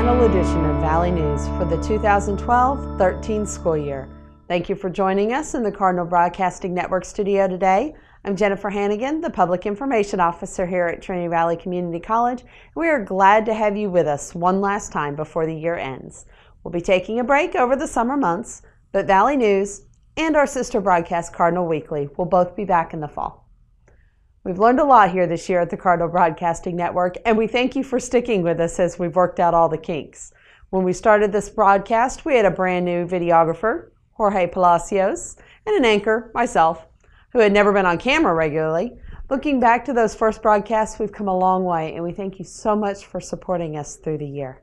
final edition of Valley News for the 2012-13 school year. Thank you for joining us in the Cardinal Broadcasting Network studio today. I'm Jennifer Hannigan, the Public Information Officer here at Trinity Valley Community College. We are glad to have you with us one last time before the year ends. We'll be taking a break over the summer months, but Valley News and our sister broadcast, Cardinal Weekly, will both be back in the fall. We've learned a lot here this year at the Cardinal Broadcasting Network, and we thank you for sticking with us as we've worked out all the kinks. When we started this broadcast, we had a brand new videographer, Jorge Palacios, and an anchor, myself, who had never been on camera regularly. Looking back to those first broadcasts, we've come a long way, and we thank you so much for supporting us through the year.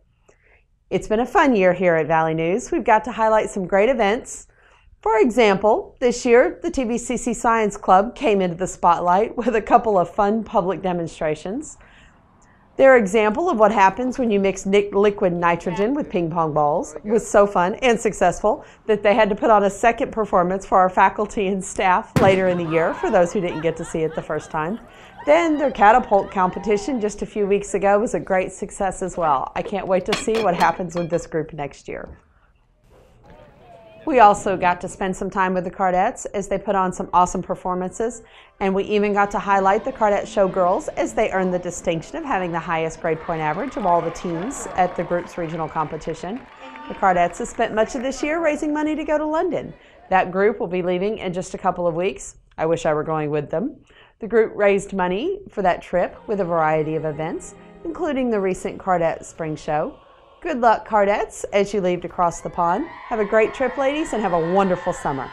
It's been a fun year here at Valley News. We've got to highlight some great events. For example, this year, the TVCC Science Club came into the spotlight with a couple of fun public demonstrations. Their example of what happens when you mix liquid nitrogen with ping pong balls was so fun and successful that they had to put on a second performance for our faculty and staff later in the year, for those who didn't get to see it the first time. Then their catapult competition just a few weeks ago was a great success as well. I can't wait to see what happens with this group next year. We also got to spend some time with the Cardettes as they put on some awesome performances, and we even got to highlight the Cardette Showgirls as they earned the distinction of having the highest grade point average of all the teams at the group's regional competition. The Cardettes have spent much of this year raising money to go to London. That group will be leaving in just a couple of weeks. I wish I were going with them. The group raised money for that trip with a variety of events, including the recent Cardette Spring Show. Good luck, Cardettes, as you leave to cross the pond. Have a great trip, ladies, and have a wonderful summer.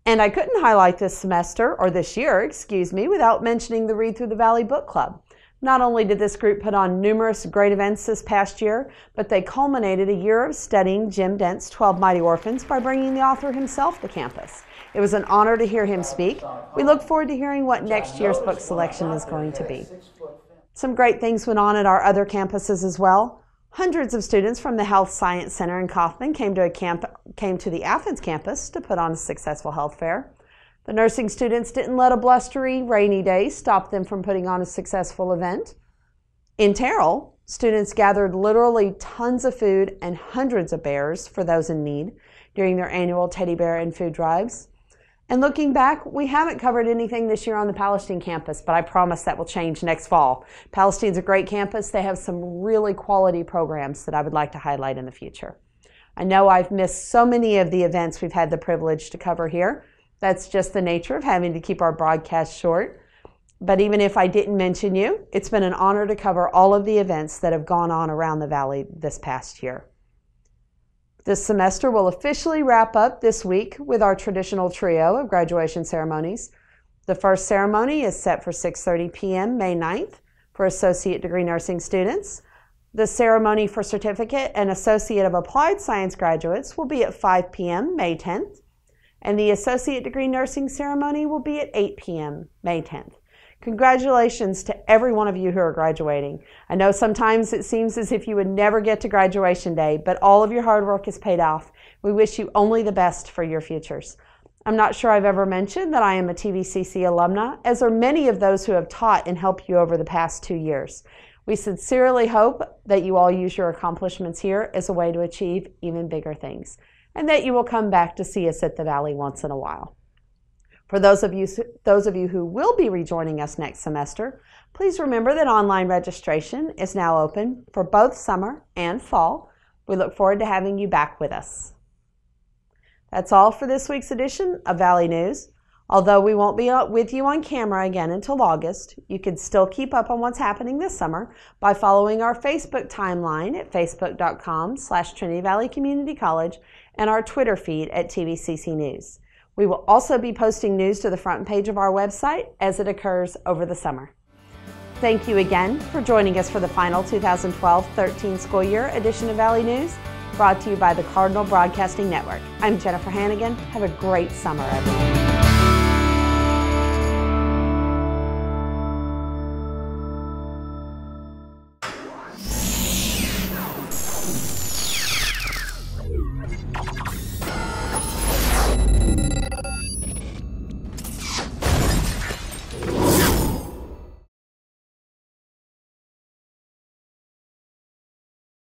And I couldn't highlight this semester, or this year, excuse me, without mentioning the Read Through the Valley Book Club. Not only did this group put on numerous great events this past year, but they culminated a year of studying Jim Dent's 12 Mighty Orphans by bringing the author himself to campus. It was an honor to hear him speak. We look forward to hearing what next year's book selection is going to be. Some great things went on at our other campuses as well. Hundreds of students from the Health Science Center in Kaufman came to the Athens campus to put on a successful health fair. The nursing students didn't let a blustery, rainy day stop them from putting on a successful event. In Terrell, students gathered literally tons of food and hundreds of bears for those in need during their annual teddy bear and food drives. And looking back, we haven't covered anything this year on the Palestine campus, but I promise that will change next fall. Palestine's a great campus. They have some really quality programs that I would like to highlight in the future. I know I've missed so many of the events we've had the privilege to cover here. That's just the nature of having to keep our broadcast short. But even if I didn't mention you, it's been an honor to cover all of the events that have gone on around the Valley this past year. This semester will officially wrap up this week with our traditional trio of graduation ceremonies. The first ceremony is set for 6:30 p.m. May 9th for Associate Degree Nursing students. The ceremony for Certificate and Associate of Applied Science graduates will be at 5 p.m. May 10th, and the Associate Degree Nursing ceremony will be at 8 p.m. May 10th. Congratulations to every one of you who are graduating. I know sometimes it seems as if you would never get to graduation day, but all of your hard work is paid off. We wish you only the best for your futures. I'm not sure I've ever mentioned that I am a TVCC alumna, as are many of those who have taught and helped you over the past 2 years. We sincerely hope that you all use your accomplishments here as a way to achieve even bigger things, and that you will come back to see us at the Valley once in a while. For those of you who will be rejoining us next semester, please remember that online registration is now open for both summer and fall. We look forward to having you back with us. That's all for this week's edition of Valley News. Although we won't be with you on camera again until August, you can still keep up on what's happening this summer by following our Facebook timeline at facebook.com/Trinity Valley Community College and our Twitter feed at TVCC News. We will also be posting news to the front page of our website as it occurs over the summer. Thank you again for joining us for the final 2012-13 school year edition of Valley News, brought to you by the Cardinal Broadcasting Network. I'm Jennifer Hannigan. Have a great summer, everyone.